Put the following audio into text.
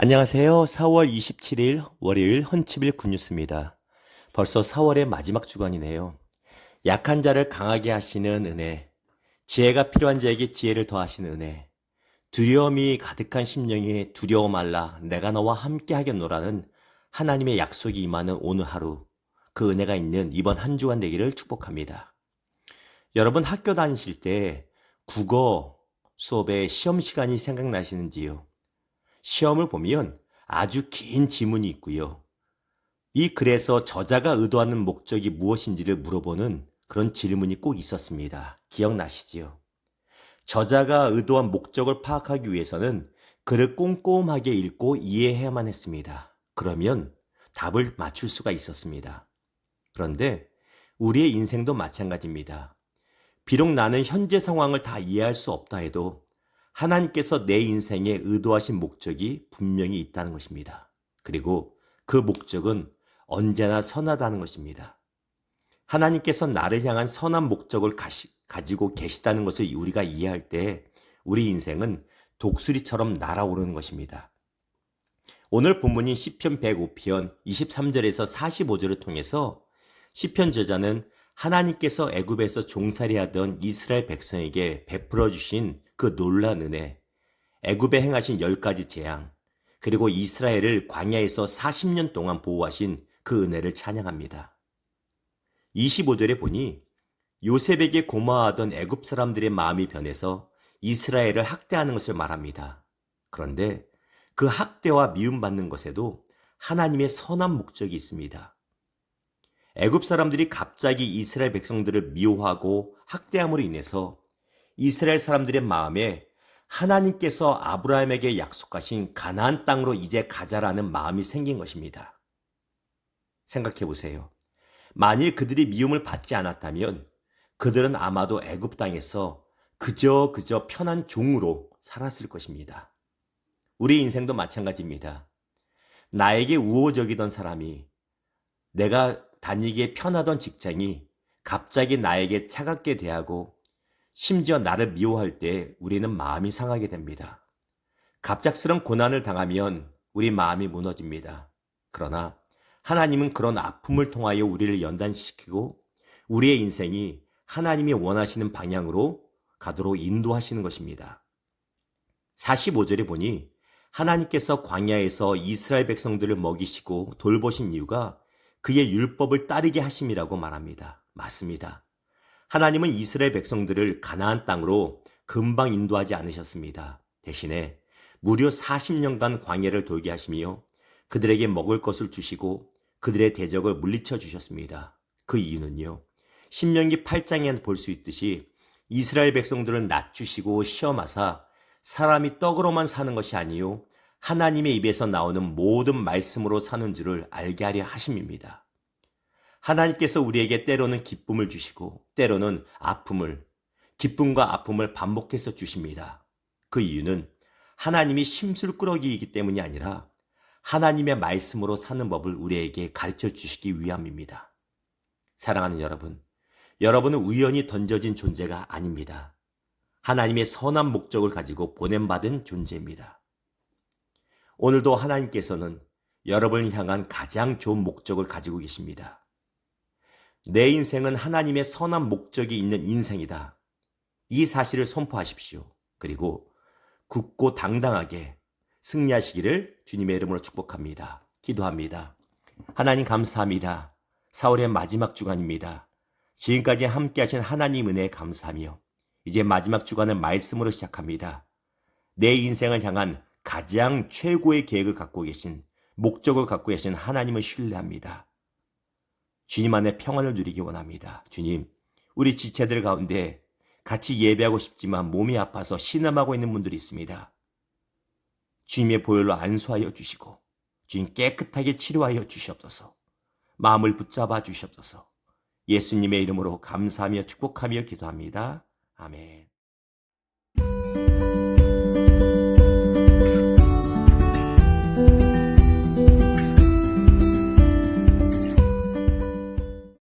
안녕하세요. 4월 27일 월요일 헌치빌 굿뉴스입니다. 벌써 4월의 마지막 주간이네요. 약한 자를 강하게 하시는 은혜, 지혜가 필요한 자에게 지혜를 더하시는 은혜, 두려움이 가득한 심령이 두려워 말라 내가 너와 함께 하겠노라는 하나님의 약속이 임하는 오늘 하루, 그 은혜가 있는 이번 한 주간 되기를 축복합니다. 여러분 학교 다니실 때 국어 수업에 시험 시간이 생각나시는지요? 시험을 보면 아주 긴 지문이 있고요. 이 글에서 저자가 의도하는 목적이 무엇인지를 물어보는 그런 질문이 꼭 있었습니다. 기억나시지요? 저자가 의도한 목적을 파악하기 위해서는 글을 꼼꼼하게 읽고 이해해야만 했습니다. 그러면 답을 맞출 수가 있었습니다. 그런데 우리의 인생도 마찬가지입니다. 비록 나는 현재 상황을 다 이해할 수 없다 해도 하나님께서 내 인생에 의도하신 목적이 분명히 있다는 것입니다. 그리고 그 목적은 언제나 선하다는 것입니다. 하나님께서 나를 향한 선한 목적을 가지고 계시다는 것을 우리가 이해할 때 우리 인생은 독수리처럼 날아오르는 것입니다. 오늘 본문인 시편 105편 23절에서 45절을 통해서 시편 저자는 하나님께서 애굽에서 종살이하던 이스라엘 백성에게 베풀어 주신 그 놀라운 은혜, 애굽에 행하신 10가지 재앙, 그리고 이스라엘을 광야에서 40년 동안 보호하신 그 은혜를 찬양합니다. 25절에 보니 요셉에게 고마워하던 애굽 사람들의 마음이 변해서 이스라엘을 학대하는 것을 말합니다. 그런데 그 학대와 미움받는 것에도 하나님의 선한 목적이 있습니다. 애굽 사람들이 갑자기 이스라엘 백성들을 미워하고 학대함으로 인해서 이스라엘 사람들의 마음에 하나님께서 아브라함에게 약속하신 가나안 땅으로 이제 가자라는 마음이 생긴 것입니다. 생각해 보세요. 만일 그들이 미움을 받지 않았다면 그들은 아마도 애굽 땅에서 그저 편한 종으로 살았을 것입니다. 우리 인생도 마찬가지입니다. 나에게 우호적이던 사람이, 내가 다니기에 편하던 직장이 갑자기 나에게 차갑게 대하고 심지어 나를 미워할 때 우리는 마음이 상하게 됩니다. 갑작스런 고난을 당하면 우리 마음이 무너집니다. 그러나 하나님은 그런 아픔을 통하여 우리를 연단시키고 우리의 인생이 하나님이 원하시는 방향으로 가도록 인도하시는 것입니다. 45절에 보니 하나님께서 광야에서 이스라엘 백성들을 먹이시고 돌보신 이유가 그의 율법을 따르게 하심이라고 말합니다. 맞습니다. 하나님은 이스라엘 백성들을 가나안 땅으로 금방 인도하지 않으셨습니다. 대신에 무려 40년간 광야를 돌게 하시며 그들에게 먹을 것을 주시고 그들의 대적을 물리쳐 주셨습니다. 그 이유는요, 신명기 8장에 볼 수 있듯이 이스라엘 백성들을 낮추시고 시험하사 사람이 떡으로만 사는 것이 아니요 하나님의 입에서 나오는 모든 말씀으로 사는 줄을 알게 하려 하심입니다. 하나님께서 우리에게 때로는 기쁨을 주시고 때로는 기쁨과 아픔을 반복해서 주십니다. 그 이유는 하나님이 심술 꾸러기이기 때문이 아니라 하나님의 말씀으로 사는 법을 우리에게 가르쳐 주시기 위함입니다. 사랑하는 여러분, 여러분은 우연히 던져진 존재가 아닙니다. 하나님의 선한 목적을 가지고 보냄받은 존재입니다. 오늘도 하나님께서는 여러분을 향한 가장 좋은 목적을 가지고 계십니다. 내 인생은 하나님의 선한 목적이 있는 인생이다. 이 사실을 선포하십시오. 그리고 굳고 당당하게 승리하시기를 주님의 이름으로 축복합니다. 기도합니다. 하나님 감사합니다. 4월의 마지막 주간입니다. 지금까지 함께 하신 하나님 은혜에 감사하며 이제 마지막 주간을 말씀으로 시작합니다. 내 인생을 향한 가장 최고의 계획을 갖고 계신, 목적을 갖고 계신 하나님을 신뢰합니다. 주님 안에 평안을 누리기 원합니다. 주님, 우리 지체들 가운데 같이 예배하고 싶지만 몸이 아파서 신음하고 있는 분들이 있습니다. 주님의 보혈로 안수하여 주시고 주님 깨끗하게 치료하여 주시옵소서. 마음을 붙잡아 주시옵소서. 예수님의 이름으로 감사하며 축복하며 기도합니다. 아멘.